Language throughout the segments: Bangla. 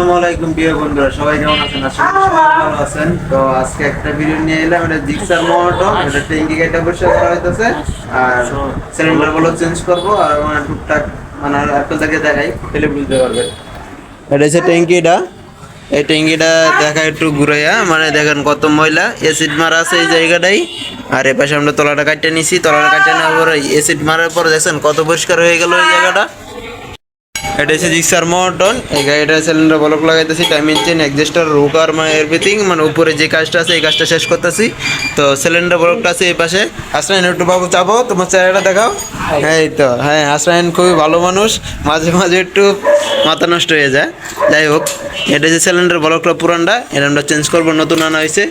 আসসালামু আলাইকুম প্রিয় বন্ধুরা, সবাই কেমন আছেন? আশা করি সবাই ভালো আছেন। তো আজকে একটা ভিডিও নিয়ে এলাম, এটা জিক্সার মোটর, এটা ট্যাঙ্কি গাড়িটা পরিষ্কার করা হইতেছে আর সিলিন্ডার গুলো চেঞ্জ করবো আর মানে টুকটাক মানে আপনাদেরকে দেখাই, তাহলে বুঝতে পারবেন। এটা হচ্ছে ট্যাঙ্কিটা, এই ট্যাঙ্কিটা দেখা একটু ঘুরাইয়া, মানে দেখেন কত ময়লা, এসিড মারা আছে এই জায়গাটাই। আর এ পাশে আমরা তলাটা কাটতে নিছি, তলাটা কাটতে নেওয়ার পরে এসিড মারার পর দেখছেন কত পরিষ্কার হয়ে গেল এই জায়গাটা। এটা হচ্ছে জিক্সার মোটর, এই গাড়িটার সিলিন্ডার ব্লক লাগাইতেছি, টাইমিং চেন, এক্সস্টার, রুকার, মানে এভরিথিং, মানে উপরে যে কাজটা আছে এই কাজটা শেষ করতেছি। তো সিলিন্ডার ব্লকটা আছে এই পাশে। আসরাইন একটু বাবু চাপো, তোমার চেহারাটা দেখাও। এই তো হ্যাঁ, আসরাইন খুবই ভালো মানুষ, মাঝে মাঝে একটু মাথা নষ্ট হয়ে যায়। যাই হোক, এটা যে সিলিন্ডার ব্লকটা পুরানটা, এটা আমরা চেঞ্জ করবো, নতুন আনা হয়েছে।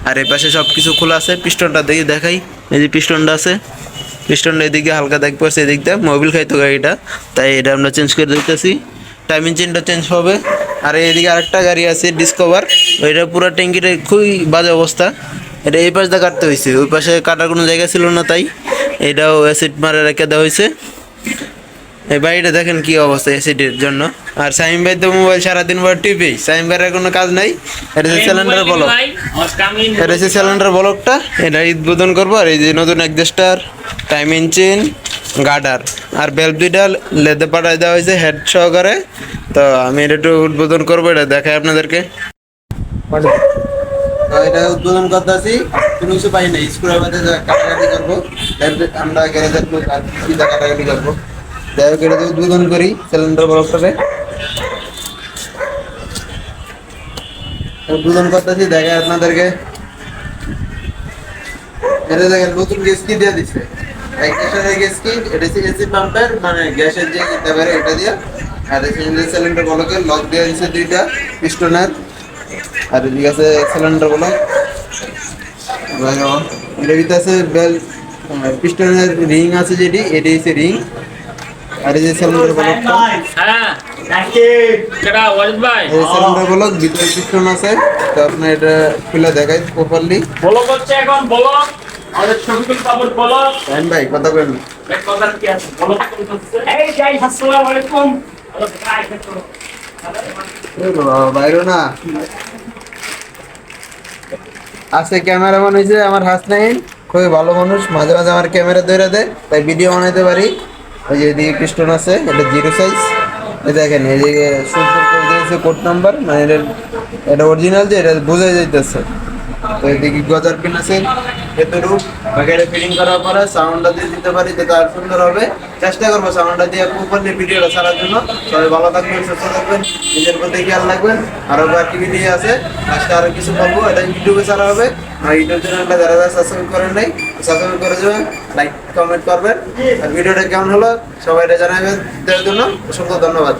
আর এই পাশে সব কিছু খোলা আছে। পিস্টনটা দেখি দেখাই, এই যে পিস্টনটা আছে, পিস্টনটা এদিকে হালকা দাগ পড়ছে, এদিকটা মোবিল খাইতো গাড়িটা, তাই এটা আমরা চেঞ্জ করে দিতেছি। টাইমিং চেনটা চেঞ্জ হবে। আর এদিকে আরেকটা গাড়ি আছে ডিসকভার, ওইটা পুরো ট্যাঙ্কিটা খুবই বাজে অবস্থা। এটা এই পাশ দিয়ে কাটতে হয়েছে, ওই পাশে কাটার কোনো জায়গা ছিল না, তাই এটাও অ্যাসিড মারে রেখে দেওয়া হয়েছে। এই বাড়িটা দেখেন কি অবস্থা অ্যাসিডের জন্য। আর সাইম ভাই তো মোবাইল সারাদিন পর টিপি, সাইম ভাইয়ের কোনো কাজ নাই। এটা হচ্ছে সিলিন্ডার ব্লক, এটা হচ্ছে সিলিন্ডার ব্লকটা, এটা উদ্বোধন করবো। আর এই যে নতুন এক্সস্টার, টাইমিং চেন, গার্ডার আর বেল্ট দুইটা লেদে পাঠাই দেওয়া হয়েছে হেড সহকারে। তো আমি এটা একটু উদ্বোধন করবো, এটা দেখাই আপনাদেরকে। এটা উদ্বোধন করতেছি, কোনো কিছু পাই না, স্ক্রু কাটাকাটি করবো, আমরা গ্যারেজের লোক আর সিধা কাটাকাটি করবো। যাই হোক, এটা উদ্বোধন করি সিলিন্ডার ব্লকটাকে, উদ্বোধন করতেছি, দেখাই আপনাদেরকে। এটা দেখেন নতুন গ্যাস কি দিয়ে দিচ্ছে, গ্যাস কি, এটা হচ্ছে এসি পাম্পের মানে গ্যাসের যে দিতে পারে এটা দিয়ে। আর সিলিন্ডার ব্লকে লক দিয়ে দিচ্ছে দুইটা পিস্টনের। আর এদিকে আছে সিলিন্ডার ব্লক, এর ভিতরে আছে বেল, পিস্টনের রিং আছে যেটি, এটি হচ্ছে রিং। আর এই যে সিলিন্ডার ব্লকটা, সিলিন্ডার ব্লক ভিতরে পিস্টন আছে। তো আপনার এটা খুলে দেখাই প্রপারলি। বলো করছে এখন, বলো আমাদের ছবিগুলো খবর বলো। ভাই কথা বলেন, কথা কি আছে বলো। এই যাই, আসসালামু আলাইকুম। বাইরো না আজকে ক্যামেরাম্যান হয়েছে আমার হাসনাইন, খুবই ভালো মানুষ, মাঝে মাঝে আমার ক্যামেরা ধরে দেয়, তাই ভিডিও বানাইতে পারি। ওই যে এদিকে পিস্টন আছে, এটা 0 সাইজ, এই দেখেন এদিকে সুন্দর করে দিয়েছে কোড নাম্বার, মানে এটা অরিজিনাল যে এটা বোঝা যাইতেছে। তো এদিকে গজার পিন আছে ভেতরু, বাকিটা ফিটিং করার পরে সাউন্ডটা দিয়ে দিতে পারি, তো আর সুন্দর হবে। চেষ্টা করবো সাউন্ডটা দিয়ে প্রপারলি ভিডিওটা ছাড়ার জন্য। সবাই ভালো থাকবেন, সুস্থ থাকবেন, নিজের প্রতি খেয়াল রাখবেন। আরও বাকি ভিডিও আছে, আজকে আরও কিছু বলবো, এটা ইউটিউবে ছাড়া হবে। আর ইউটিউব চ্যানেলটা যারা যারা সাবস্ক্রাইব করেন নাই, সাবস্ক্রাইব করে দেবেন, লাইক কমেন্ট করবেন। আর ভিডিওটা কেমন হলো সবাই এটা জানাবেন, দেওয়ার জন্য অসংখ্য ধন্যবাদ।